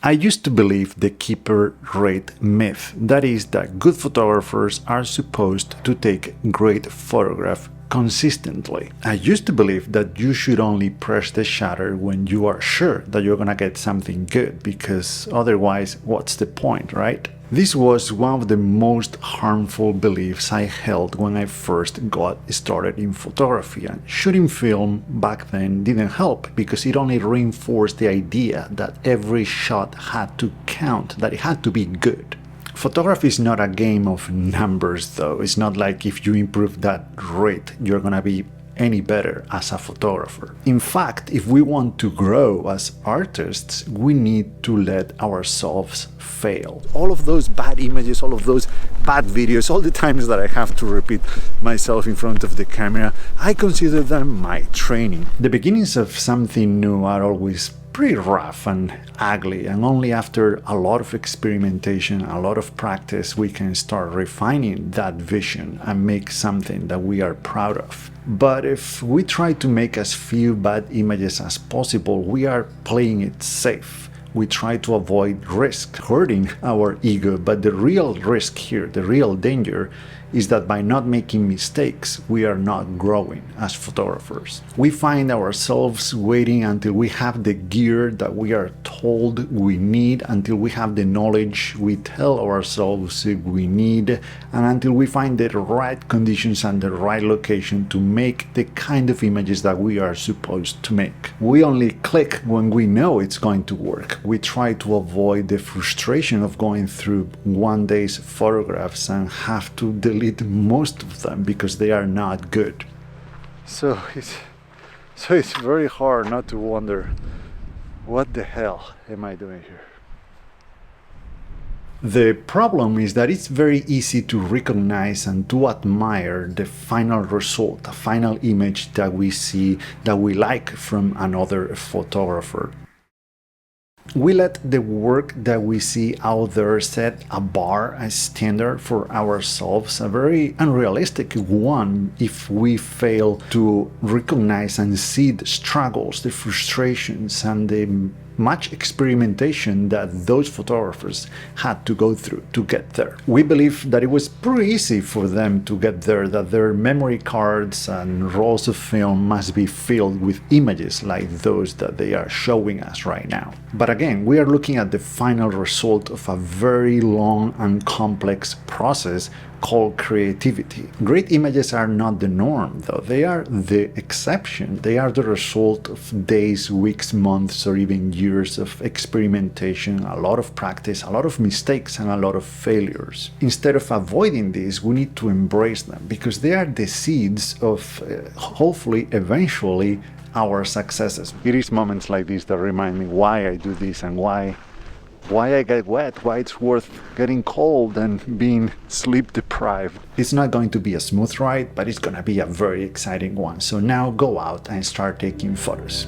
I used to believe the keeper rate myth, that is that good photographers are supposed to take great photographs consistently. I used to believe that you should only press the shutter when you are sure that you're gonna get something good, because otherwise what's the point, right? This was one of the most harmful beliefs I held when I first got started in photography, and shooting film back then didn't help because it only reinforced the idea that every shot had to count, that it had to be good. Photography is not a game of numbers though. It's not like if you improve that rate, you're gonna be any better as a photographer. In fact, if we want to grow as artists, we need to let ourselves fail. All of those bad images, all of those bad videos, all the times that I have to repeat myself in front of the camera, I consider them my training. The beginnings of something new are always pretty rough and ugly, and only after a lot of experimentation, a lot of practice, we can start refining that vision and make something that we are proud of. But if we try to make as few bad images as possible, we are playing it safe. We try to avoid risk, hurting our ego, but the real risk here, the real danger, is that by not making mistakes, we are not growing as photographers. We find ourselves waiting until we have the gear that we are told we need, until we have the knowledge we tell ourselves we need, and until we find the right conditions and the right location to make the kind of images that we are supposed to make. We only click when we know it's going to work. We try to avoid the frustration of going through one day's photographs and have to delete most of them because they are not good. So it's very hard not to wonder, what the hell am I doing here? The problem is that it's very easy to recognize and to admire the final result, the final image that we see that we like from another photographer. We let the work that we see out there set a bar, a standard for ourselves, a very unrealistic one if we fail to recognize and see the struggles, the frustrations, and the much experimentation that those photographers had to go through to get there. We believe that it was pretty easy for them to get there, that their memory cards and rolls of film must be filled with images like those that they are showing us right now. But again, we are looking at the final result of a very long and complex process called creativity. Great images are not the norm though, they are the exception. They are the result of days, weeks, months, or even years of experimentation, a lot of practice, a lot of mistakes, and a lot of failures. Instead of avoiding these, we need to embrace them because they are the seeds of hopefully eventually our successes. It is moments like this that remind me why I do this and why I get wet, why it's worth getting cold and being sleep deprived. It's not going to be a smooth ride, but it's gonna be a very exciting one. So now go out and start taking photos.